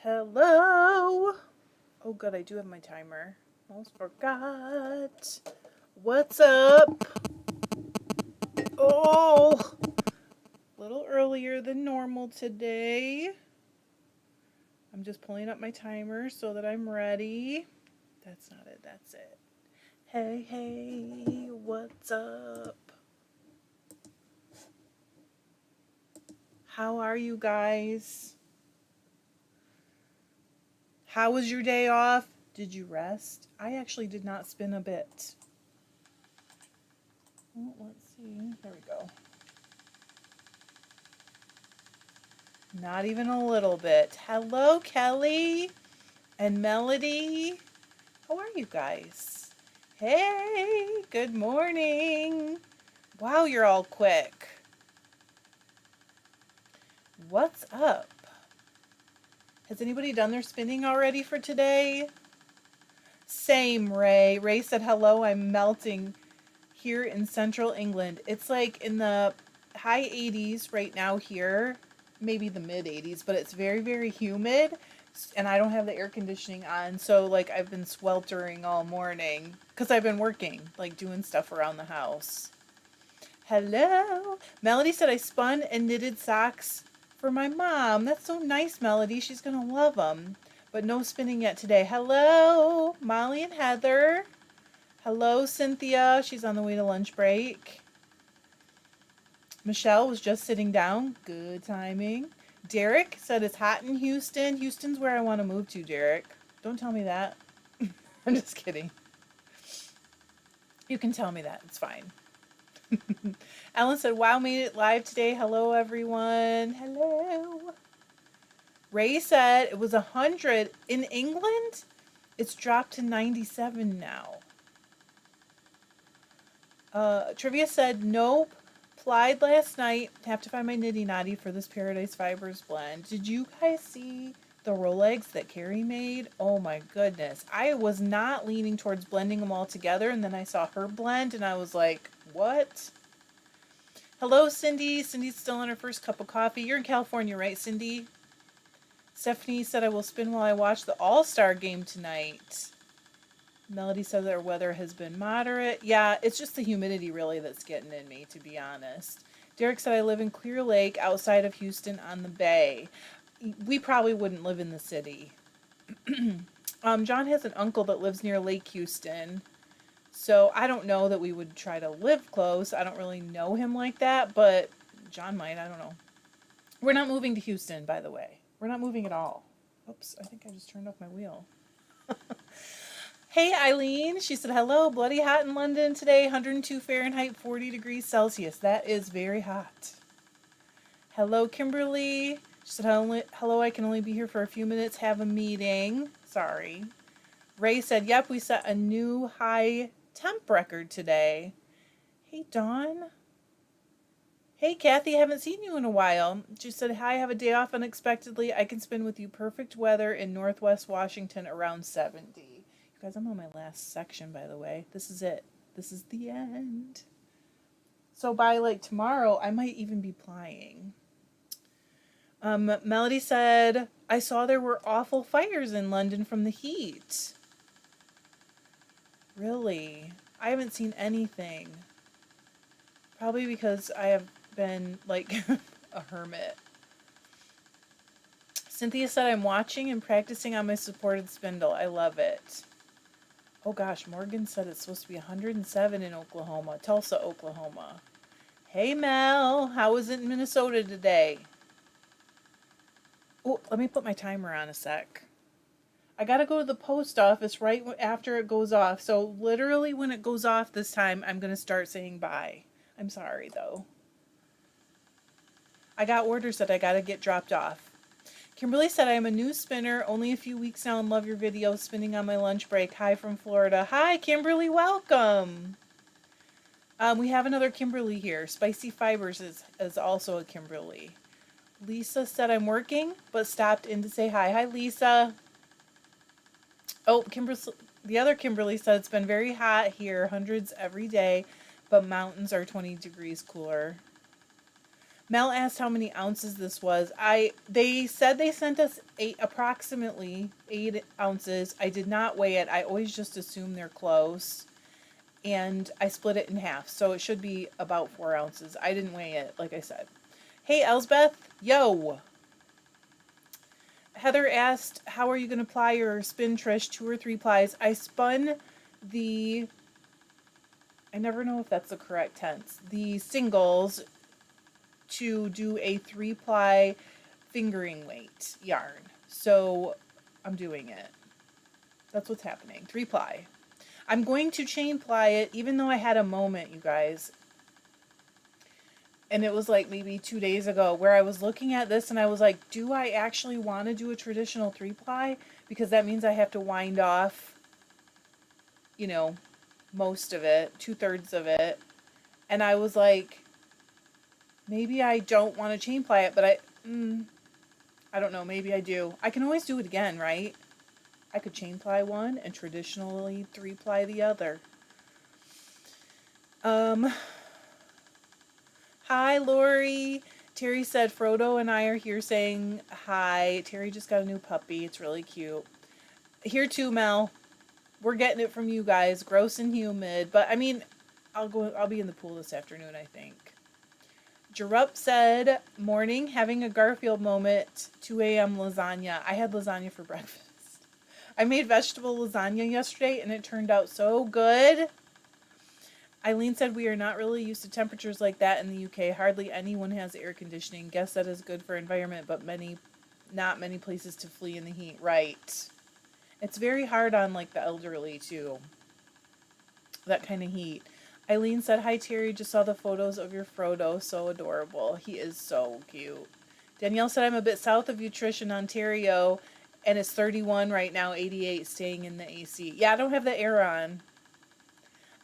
Hello. Oh, good. I do have my timer. Almost forgot. What's up? Oh, a little earlier than normal today. I'm just pulling up my timer so that I'm ready. That's not it. That's it. Hey, hey. What's up? How are you guys? How was your day off? Did you rest? I actually did not spin a bit. Oh, let's see. There we go. Not even a little bit. Hello, Kelly and Melody. How are you guys? Hey, good morning. Wow, you're all quick. What's up? Has anybody done their spinning already for today? Same, Ray. Ray said, hello, I'm melting here in central England. It's like in the high 80s right now here, maybe the mid 80s, but it's very, very humid. And I don't have the air conditioning on. So, like, I've been sweltering all morning because I've been working, like, doing stuff around the house. Hello. Melody said I spun and knitted socks for my mom. That's so nice, Melody. She's going to love them. But no spinning yet today. Hello, Molly and Heather. Hello, Cynthia. She's on the way to lunch break. Michelle was just sitting down. Good timing. Derek said it's hot in Houston. Houston's where I want to move to, Derek. Don't tell me that. I'm just kidding. You can tell me that. It's fine. Ellen said, wow, made it live today. Hello, everyone. Hello. Ray said it was 100 in England. It's dropped to 97 now. Trivia said, nope. Applied last night. Have to find my nitty knotty for this Paradise Fibers blend. Did you guys see the Rolex that Carrie made? Oh my goodness. I was not leaning towards blending them all together, and then I saw her blend and I was like, what? Hello, Cindy. Cindy's still on her first cup of coffee. You're in California, right, Cindy? Stephanie said I will spin while I watch the All-Star game tonight. Melody says our weather has been moderate. Yeah, it's just the humidity really that's getting in me, to be honest. Derek said I live in Clear Lake outside of Houston on the bay. We probably wouldn't live in the city. John has an uncle that lives near Lake Houston. So I don't know that we would try to live close. I don't really know him like that, but John might. I don't know. We're not moving to Houston, by the way. We're not moving at all. Oops, I think I just turned off my wheel. Hey, Eileen. She said, hello, bloody hot in London today, 102 Fahrenheit, 40 degrees Celsius. That is very hot. Hello, Kimberly. She said, hello, I can only be here for a few minutes, have a meeting. Sorry. Ray said, yep, we set a new high temp record today. Hey, Dawn. Hey, Kathy, haven't seen you in a while. She said, hi, have a day off unexpectedly. I can spend with you perfect weather in Northwest Washington around 70. Guys, I'm on my last section, by the way. This is it. This is the end. So by like tomorrow, I might even be plying. Melody said, I saw there were awful fires in London from the heat. Really? I haven't seen anything. Probably because I have been like a hermit. Cynthia said, I'm watching and practicing on my supported spindle. I love it. Oh gosh, Morgan said it's supposed to be 107 in Oklahoma, Tulsa, Oklahoma. Hey Mel, how is it in Minnesota today? Oh, let me put my timer on a sec. I gotta go to the post office right after it goes off. So literally when it goes off this time, I'm gonna start saying bye. I'm sorry though. I got orders that I gotta get dropped off. Kimberly said, I am a new spinner, only a few weeks now and love your videos, spinning on my lunch break. Hi from Florida. Hi, Kimberly, welcome. We have another Kimberly here. Spicy Fibers is also a Kimberly. Lisa said, I'm working, but stopped in to say hi. Hi, Lisa. Oh, the other Kimberly said, it's been very hot here, hundreds every day, but mountains are 20 degrees cooler. Mel asked how many ounces this was. They said they sent us approximately 8 ounces. I did not weigh it. I always just assume they're close. And I split it in half, so it should be about 4 ounces. I didn't weigh it, like I said. Hey, Elsbeth. Yo. Heather asked, how are you going to ply your spin, Trish? 2 or 3 plies. I spun the, I never know if that's the correct tense, the singles to do a 3-ply fingering weight yarn. So I'm doing it. That's what's happening. 3-ply. I'm going to chain ply it, even though I had a moment, you guys. And it was like maybe 2 days ago where I was looking at this and I was like, do I actually want to do a traditional 3-ply? Because that means I have to wind off, you know, most of it, 2/3 of it. And I was like, maybe I don't want to chain ply it, but I don't know, maybe I do. I can always do it again, right? I could chain ply one and traditionally 3-ply the other. Hi, Lori. Terry said Frodo and I are here saying hi. Terry just got a new puppy. It's really cute. Here too, Mel. We're getting it from you guys. Gross and humid. But I mean, I'll be in the pool this afternoon, I think. Jerup said, morning, having a Garfield moment, 2 a.m. lasagna. I had lasagna for breakfast. I made vegetable lasagna yesterday and it turned out so good. Eileen said we are not really used to temperatures like that in the UK. Hardly anyone has air conditioning. Guess that is good for environment, but not many places to flee in the heat. Right. It's very hard on like the elderly too. That kind of heat. Eileen said, hi Terry, just saw the photos of your Frodo. So adorable. He is so cute. Danielle said, I'm a bit south of you, Trish, in Ontario, and it's 31 right now, 88, staying in the AC. Yeah, I don't have the air on.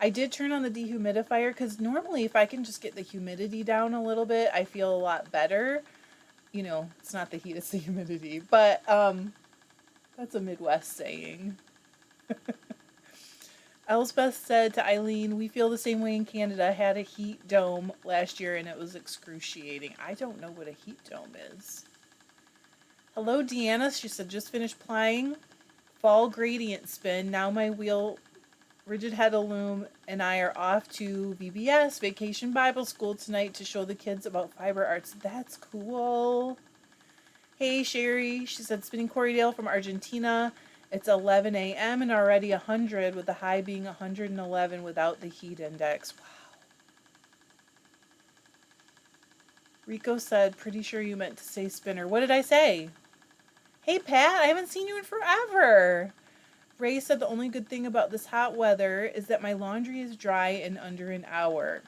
I did turn on the dehumidifier because normally if I can just get the humidity down a little bit, I feel a lot better. You know, it's not the heat, it's the humidity. But that's a Midwest saying. Elsbeth said to Eileen, we feel the same way in Canada. I had a heat dome last year and it was excruciating. I don't know what a heat dome is. Hello, Deanna. She said, just finished plying fall gradient spin. Now my wheel Rigid Headaloom and I are off to VBS, Vacation Bible School, tonight to show the kids about fiber arts. That's cool. Hey, Sherry. She said, spinning Corriedale from Argentina. It's 11 a.m. and already 100, with the high being 111 without the heat index. Wow. Rico said, pretty sure you meant to say spinner. What did I say? Hey, Pat, I haven't seen you in forever. Ray said the only good thing about this hot weather is that my laundry is dry in under an hour.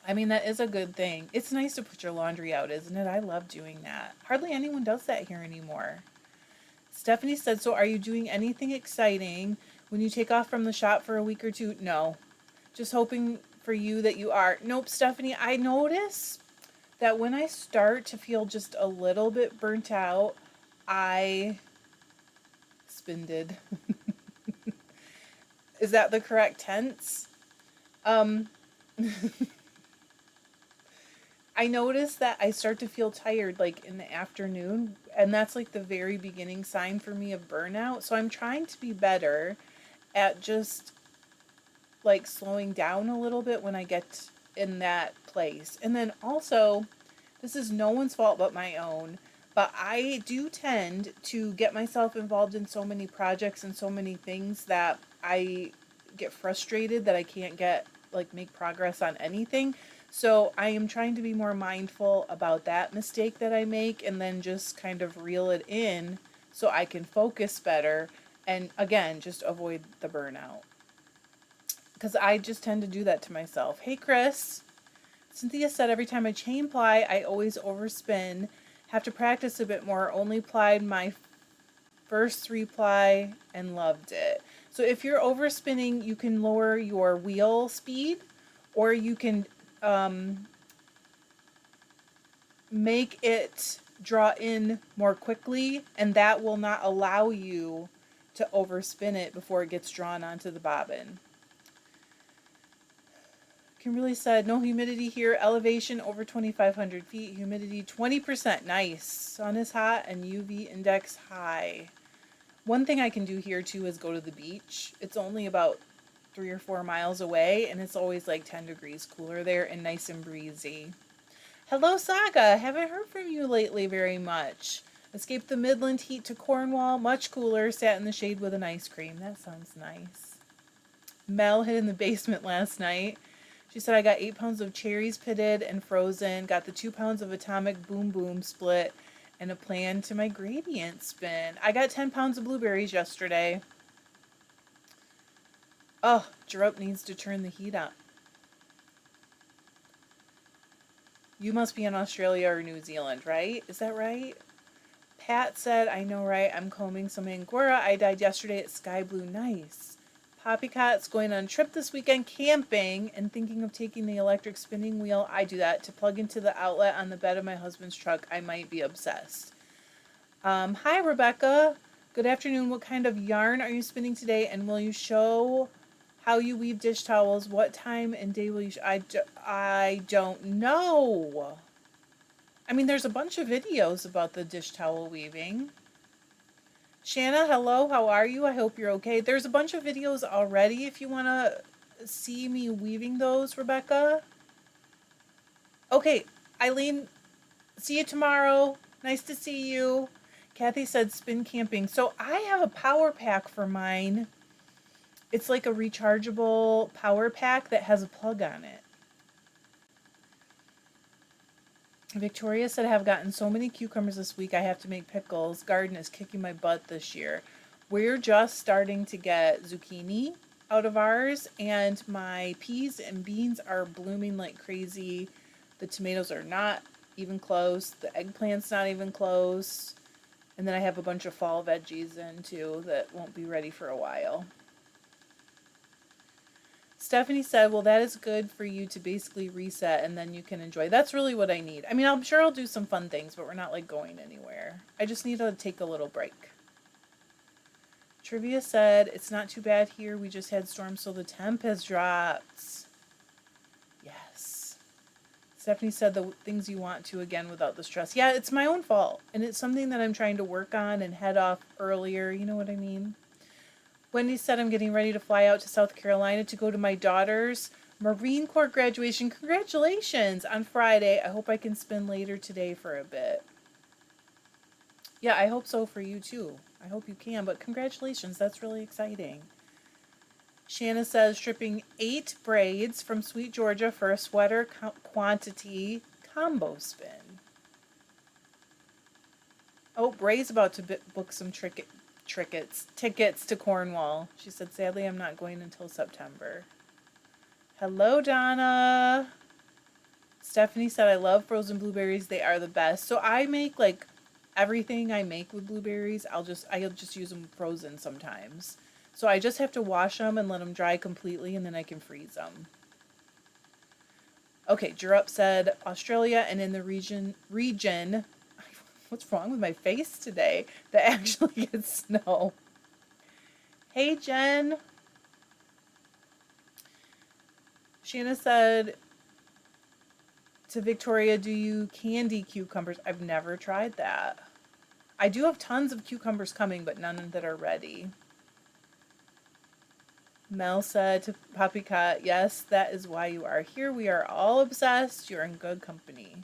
I mean, that is a good thing. It's nice to put your laundry out, isn't it? I love doing that. Hardly anyone does that here anymore. Stephanie said, so are you doing anything exciting when you take off from the shop for a week or two? No. Just hoping for you that you are. Nope, Stephanie, I notice that when I start to feel just a little bit burnt out, I spinded. Is that the correct tense? I notice that I start to feel tired like in the afternoon, and that's like the very beginning sign for me of burnout. So I'm trying to be better at just like slowing down a little bit when I get in that place. And then also, this is no one's fault but my own, but I do tend to get myself involved in so many projects and so many things that I get frustrated that I can't make progress on anything. So I am trying to be more mindful about that mistake that I make and then just kind of reel it in so I can focus better and again, just avoid the burnout. Because I just tend to do that to myself. Hey, Chris. Cynthia said every time I chain ply, I always overspin. Have to practice a bit more. Only plied my first 3-ply and loved it. So if you're overspinning, you can lower your wheel speed, or you can make it draw in more quickly, and that will not allow you to overspin it before it gets drawn onto the bobbin. Kimberly said, no humidity here. Elevation over 2,500 feet. Humidity 20%. Nice. Sun is hot and UV index high. One thing I can do here too is go to the beach. It's only about 3 or 4 miles away, and it's always like 10 degrees cooler there and nice and breezy. Hello, Saga. Haven't heard from you lately very much. Escaped the Midland heat to Cornwall. Much cooler. Sat in the shade with an ice cream. That sounds nice. Mel hid in the basement last night. She said, I got 8 pounds of cherries pitted and frozen. Got the 2 pounds of Atomic Boom Boom split. And a plan to my gradient spin. I got 10 pounds of blueberries yesterday. Oh, Jerome needs to turn the heat up. You must be in Australia or New Zealand, right? Is that right? Pat said, I know, right? I'm combing some angora. I died yesterday at Sky Blue. Nice. Poppycot's going on a trip this weekend camping and thinking of taking the electric spinning wheel. I do that to plug into the outlet on the bed of my husband's truck. I might be obsessed. Hi, Rebecca. Good afternoon. What kind of yarn are you spinning today? And will you show how you weave dish towels? What time and day will you I don't know. I mean, there's a bunch of videos about the dish towel weaving. Shanna, hello. How are you? I hope you're okay. There's a bunch of videos already if you want to see me weaving those, Rebecca. Okay, Eileen, see you tomorrow. Nice to see you. Kathy said spin camping. So I have a power pack for mine. It's like a rechargeable power pack that has a plug on it. Victoria said, I have gotten so many cucumbers this week. I have to make pickles. Garden is kicking my butt this year. We're just starting to get zucchini out of ours, and my peas and beans are blooming like crazy. The tomatoes are not even close. The eggplant's not even close. And then I have a bunch of fall veggies in too that won't be ready for a while. Stephanie said, well, that is good for you to basically reset and then you can enjoy. That's really what I need. I mean, I'm sure I'll do some fun things, but we're not like going anywhere. I just need to take a little break. Trivia said, it's not too bad here. We just had storms, so the temp has dropped. Yes. Stephanie said the things you want to again without the stress. Yeah, it's my own fault. And it's something that I'm trying to work on and head off earlier. You know what I mean? Wendy said, I'm getting ready to fly out to South Carolina to go to my daughter's Marine Corps graduation. Congratulations on Friday. I hope I can spend later today for a bit. Yeah, I hope so for you too. I hope you can, but congratulations. That's really exciting. Shanna says, stripping 8 braids from Sweet Georgia for a sweater quantity combo spin. Oh, Bray's about to book some tickets to Cornwall. She said, sadly, I'm not going until September. Hello, Donna. Stephanie said, I love frozen blueberries. They are the best. So I make like everything I make with blueberries. I'll just use them frozen sometimes. So I just have to wash them and let them dry completely, and then I can freeze them. Okay, Jerup said, Australia and in the region, what's wrong with my face today, that actually gets snow. Hey, Jen. Shanna said to Victoria, do you candy cucumbers? I've never tried that. I do have tons of cucumbers coming, but none that are ready. Mel said to Poppycot, yes, that is why you are here. We are all obsessed. You're in good company.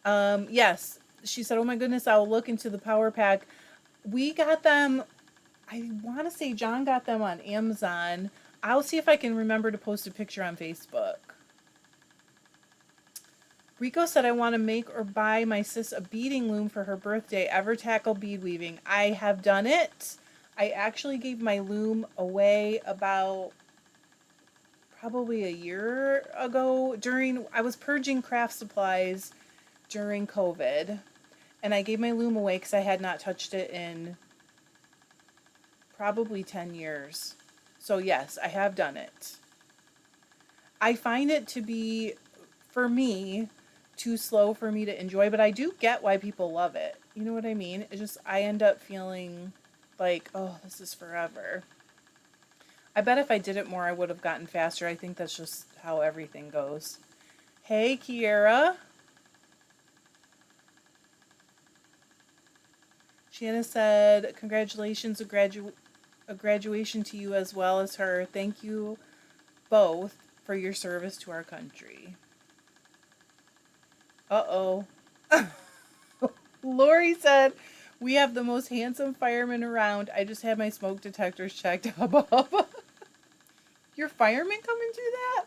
Yes. She said, oh my goodness, I'll look into the power pack. We got them, I want to say John got them on Amazon. I'll see if I can remember to post a picture on Facebook. Rico said, I want to make or buy my sis a beading loom for her birthday. Ever tackle bead weaving? I have done it. I actually gave my loom away about probably a year ago I was purging craft supplies during COVID, and I gave my loom away because I had not touched it in probably 10 years. So yes, I have done it. I find it to be, for me, too slow for me to enjoy, but I do get why people love it. You know what I mean? It's just, I end up feeling like, oh, this is forever. I bet if I did it more, I would have gotten faster. I think that's just how everything goes. Hey, Kiera. Shanna said, congratulations, a graduation to you as well as her. Thank you both for your service to our country. Uh-oh. Lori said, we have the most handsome firemen around. I just had my smoke detectors checked. Hub. Your firemen come and do that?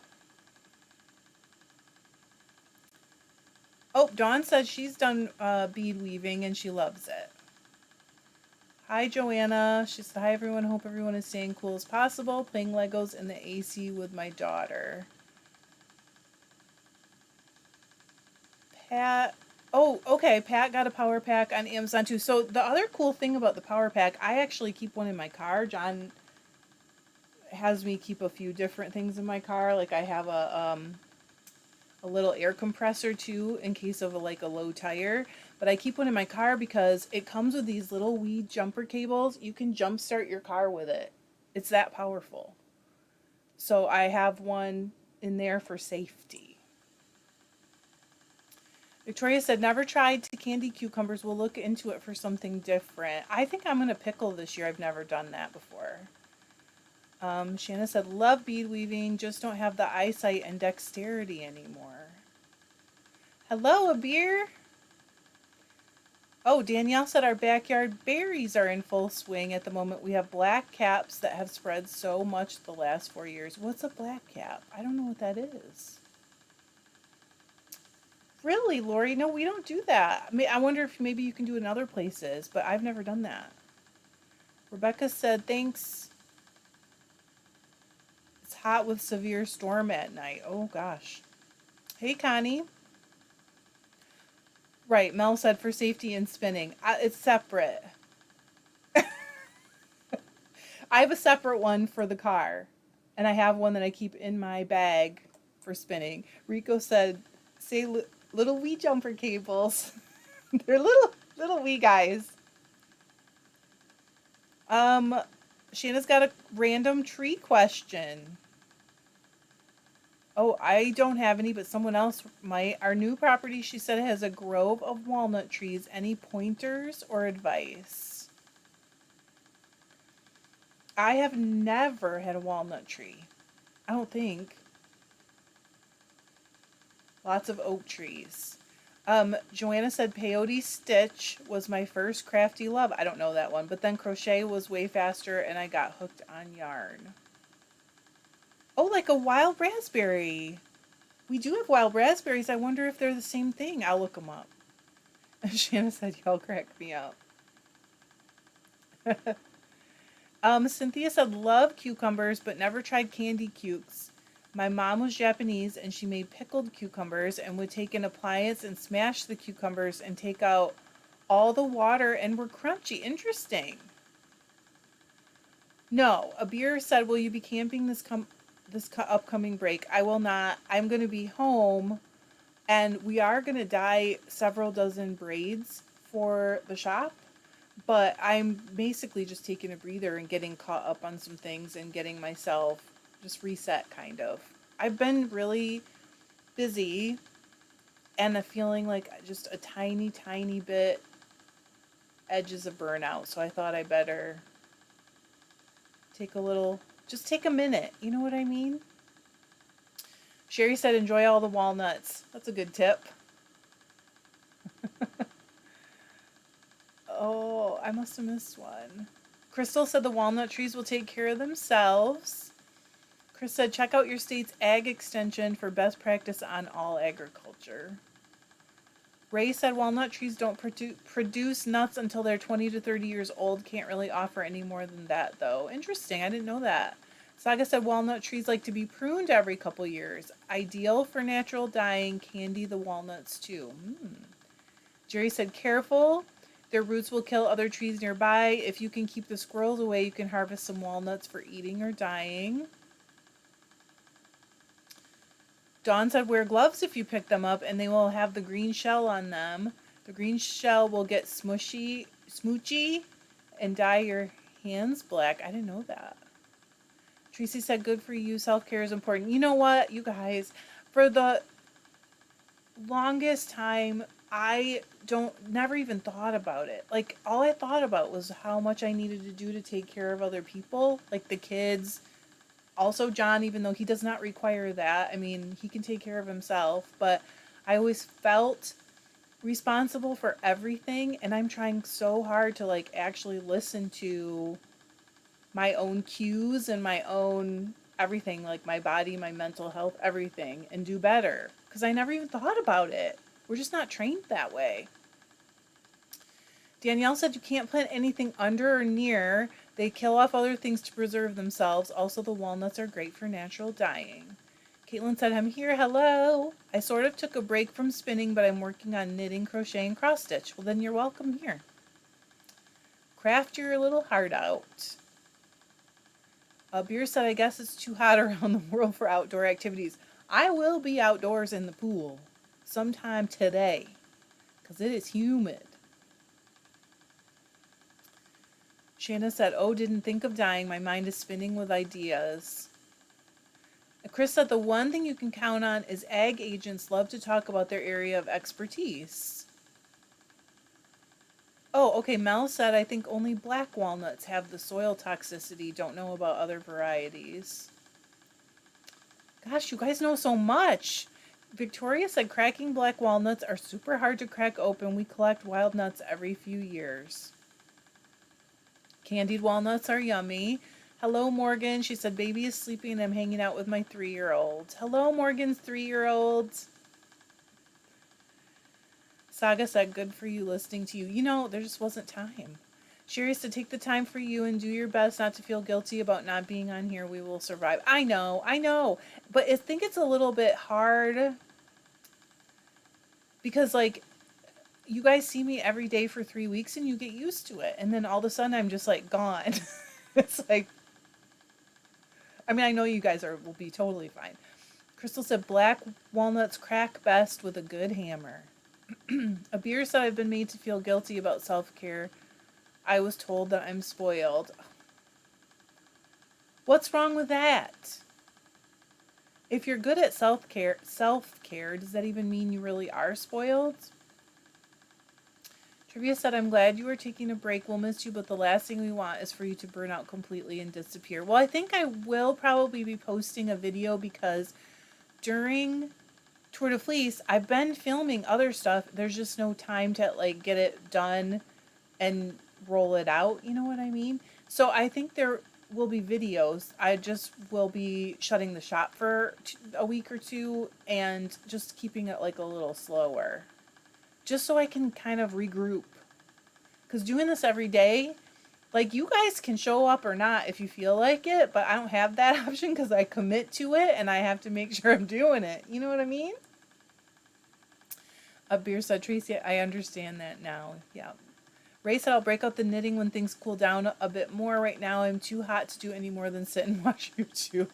Oh, Dawn said she's done bead weaving and she loves it. Hi, Joanna. She said, hi, everyone. Hope everyone is staying cool as possible. Playing Legos in the AC with my daughter. Pat. Oh, okay. Pat got a power pack on Amazon too. So the other cool thing about the power pack, I actually keep one in my car. John has me keep a few different things in my car. Like I have a little air compressor too in case of a low tire. But I keep one in my car because it comes with these little wee jumper cables. You can jump start your car with it. It's that powerful. So I have one in there for safety. Victoria said, never tried to candy cucumbers. We'll look into it for something different. I think I'm going to pickle this year. I've never done that before. Shanna said, love bead weaving, just don't have the eyesight and dexterity anymore. Hello, a beer. Oh, Danielle said our backyard berries are in full swing at the moment. We have black caps that have spread so much the last 4 years. What's a black cap? I don't know what that is. Really, Lori? No, we don't do that. I mean, I wonder if maybe you can do it in other places, but I've never done that. Rebecca said, thanks. It's hot with severe storm at night. Oh, gosh. Hey, Connie. Right, Mel said for safety and spinning. It's separate. I have a separate one for the car, and I have one that I keep in my bag for spinning. Rico said, say little wee jumper cables. They're little wee guys. Shanna's got a random tree question. Oh, I don't have any, but someone else might. Our new property, she said, has a grove of walnut trees. Any pointers or advice? I have never had a walnut tree. I don't think. Lots of oak trees. Joanna said peyote stitch was my first crafty love. I don't know that one, but then crochet was way faster and I got hooked on yarn. Oh, like a wild raspberry. We do have wild raspberries. I wonder if they're the same thing. I'll look them up. And Shanna said, y'all crack me up. Cynthia said, love cucumbers, but never tried candy cukes. My mom was Japanese and she made pickled cucumbers and would take an appliance and smash the cucumbers and take out all the water and were crunchy. Interesting. No, a beer said, will you be camping this upcoming break? I will not. I'm going to be home and we are going to dye several dozen braids for the shop. But I'm basically just taking a breather and getting caught up on some things and getting myself just reset, kind of. I've been really busy and feeling like just a tiny, tiny bit edges of burnout. So I thought I better just take a minute. You know what I mean? Sherry said, enjoy all the walnuts. That's a good tip. Oh, I must have missed one. Crystal said the walnut trees will take care of themselves. Chris said, check out your state's ag extension for best practice on all agriculture. Ray said walnut trees don't produce nuts until they're 20 to 30 years old. Can't really offer any more than that, though. Interesting. I didn't know that. Saga said walnut trees like to be pruned every couple years. Ideal for natural dyeing. Candy the walnuts, too. Jerry said, careful. Their roots will kill other trees nearby. If you can keep the squirrels away, you can harvest some walnuts for eating or dyeing. Dawn said, wear gloves if you pick them up, and they will have the green shell on them. The green shell will get smoochy, and dye your hands black. I didn't know that. Tracy said, good for you. Self-care is important. You know what, you guys? For the longest time, I never even thought about it. Like, all I thought about was how much I needed to do to take care of other people, like the kids. Also, John, even though he does not require that, I mean, he can take care of himself, but I always felt responsible for everything, and I'm trying so hard to like actually listen to my own cues and my own everything, like my body, my mental health, everything, and do better. Because I never even thought about it. We're just not trained that way. Danielle said you can't plant anything under or near. They kill off other things to preserve themselves. Also, the walnuts are great for natural dyeing. Caitlin said, I'm here. Hello. I sort of took a break from spinning, but I'm working on knitting, crochet, and cross stitch. Well, then you're welcome here. Craft your little heart out. Beer said, I guess it's too hot around the world for outdoor activities. I will be outdoors in the pool sometime today because it is humid. Shanna said, oh, didn't think of dying. My mind is spinning with ideas. Chris said, the one thing you can count on is ag agents love to talk about their area of expertise. Oh, okay. Mel said, I think only black walnuts have the soil toxicity. Don't know about other varieties. Gosh, you guys know so much. Victoria said, cracking black walnuts are super hard to crack open. We collect wild nuts every few years. Candied walnuts are yummy. Hello, Morgan. She said, baby is sleeping and I'm hanging out with my 3-year-old. Hello, Morgan's 3-year-old. Saga said, good for you, listening to you. You know, there just wasn't time. Sherry said, take the time for you and do your best not to feel guilty about not being on here. We will survive. I know. But I think it's a little bit hard because, like, you guys see me every day for 3 weeks and you get used to it. And then all of a sudden I'm just, like, gone. It's like, I mean, I know you guys will be totally fine. Crystal said, black walnuts crack best with a good hammer. A beer said, I've been made to feel guilty about self-care. I was told that I'm spoiled. What's wrong with that? If you're good at self-care, does that even mean you really are spoiled? Trivia said, I'm glad you are taking a break. We'll miss you, but the last thing we want is for you to burn out completely and disappear. Well, I think I will probably be posting a video because during Tour de Fleece, I've been filming other stuff. There's just no time to, like, get it done and roll it out. You know what I mean? So I think there will be videos. I just will be shutting the shop for a week or two and just keeping it, like, a little slower. Just so I can kind of regroup. Because doing this every day, like, you guys can show up or not if you feel like it, but I don't have that option because I commit to it and I have to make sure I'm doing it. You know what I mean? A beer said, Tracy, I understand that now. Yeah. Ray said, I'll break out the knitting when things cool down a bit more. Right now, I'm too hot to do any more than sit and watch YouTube.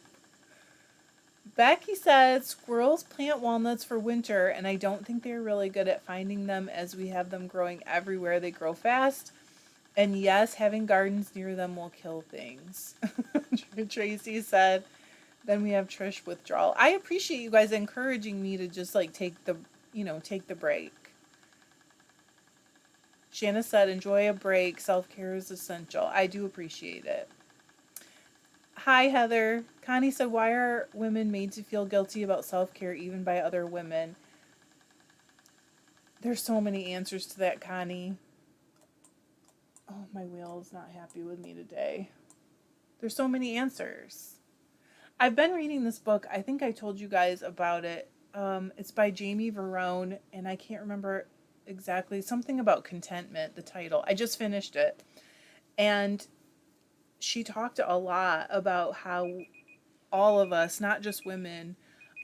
Becky said, squirrels plant walnuts for winter, and I don't think they're really good at finding them as we have them growing everywhere. They grow fast. And yes, having gardens near them will kill things. Tracy said, then we have Trish withdrawal. I appreciate you guys encouraging me to just, like, take the break. Shanna said, enjoy a break. Self-care is essential. I do appreciate it. Hi, Heather. Connie said, why are women made to feel guilty about self-care even by other women? There's so many answers to that, Connie. Oh, my wheel is not happy with me today. There's so many answers. I've been reading this book. I think I told you guys about it. It's by Jamie Verone, and I can't remember exactly. Something about contentment, the title. I just finished it. And she talked a lot about how all of us, not just women,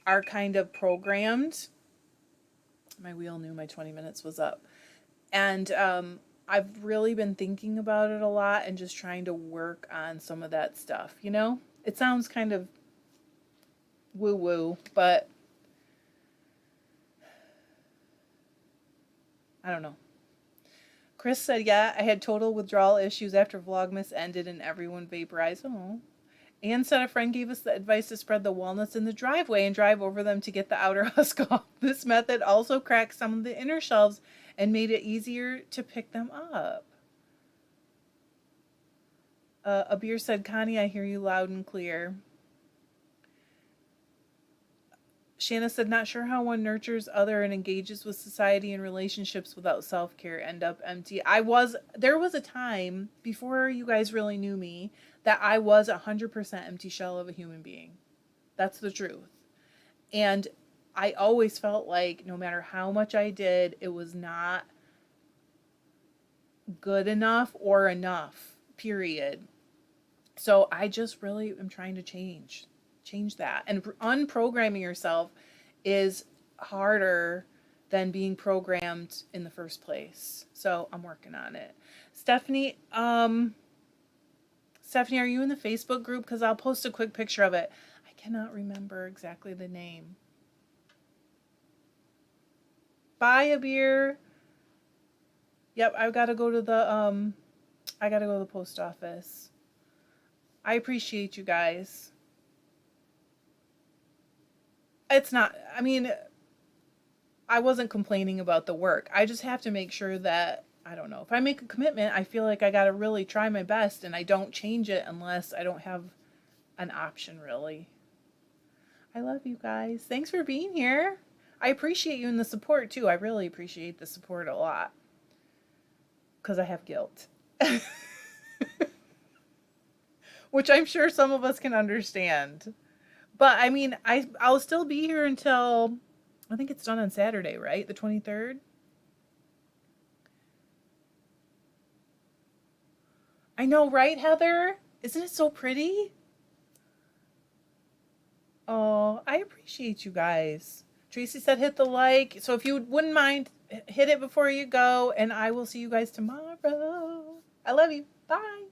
are kind of programmed. My wheel knew my 20 minutes was up. And I've really been thinking about it a lot and just trying to work on some of that stuff, you know? It sounds kind of woo-woo, but I don't know. Chris said, yeah, I had total withdrawal issues after Vlogmas ended and everyone vaporized. Oh. Anne said a friend gave us the advice to spread the walnuts in the driveway and drive over them to get the outer husk off. This method also cracked some of the inner shelves and made it easier to pick them up. Abir said, Connie, I hear you loud and clear. Shanna said, not sure how one nurtures other and engages with society and relationships without self-care end up empty. There was a time before you guys really knew me that I was 100% empty shell of a human being. That's the truth. And I always felt like no matter how much I did, it was not good enough or enough, period. So I just really am trying to change that. And unprogramming yourself is harder than being programmed in the first place. So I'm working on it. Stephanie, are you in the Facebook group? Because I'll post a quick picture of it. I cannot remember exactly the name. Buy a beer. Yep, I've got to go to the post office. I appreciate you guys. It's not, I mean, I wasn't complaining about the work. I just have to make sure that, I don't know, if I make a commitment, I feel like I got to really try my best and I don't change it unless I don't have an option, really. I love you guys. Thanks for being here. I appreciate you and the support too. I really appreciate the support a lot because I have guilt. Which I'm sure some of us can understand. But I mean, I'll still be here until, I think it's done on Saturday, right? The 23rd? I know, right, Heather? Isn't it so pretty? Oh, I appreciate you guys. Tracy said hit the like. So if you wouldn't mind, hit it before you go. And I will see you guys tomorrow. I love you. Bye.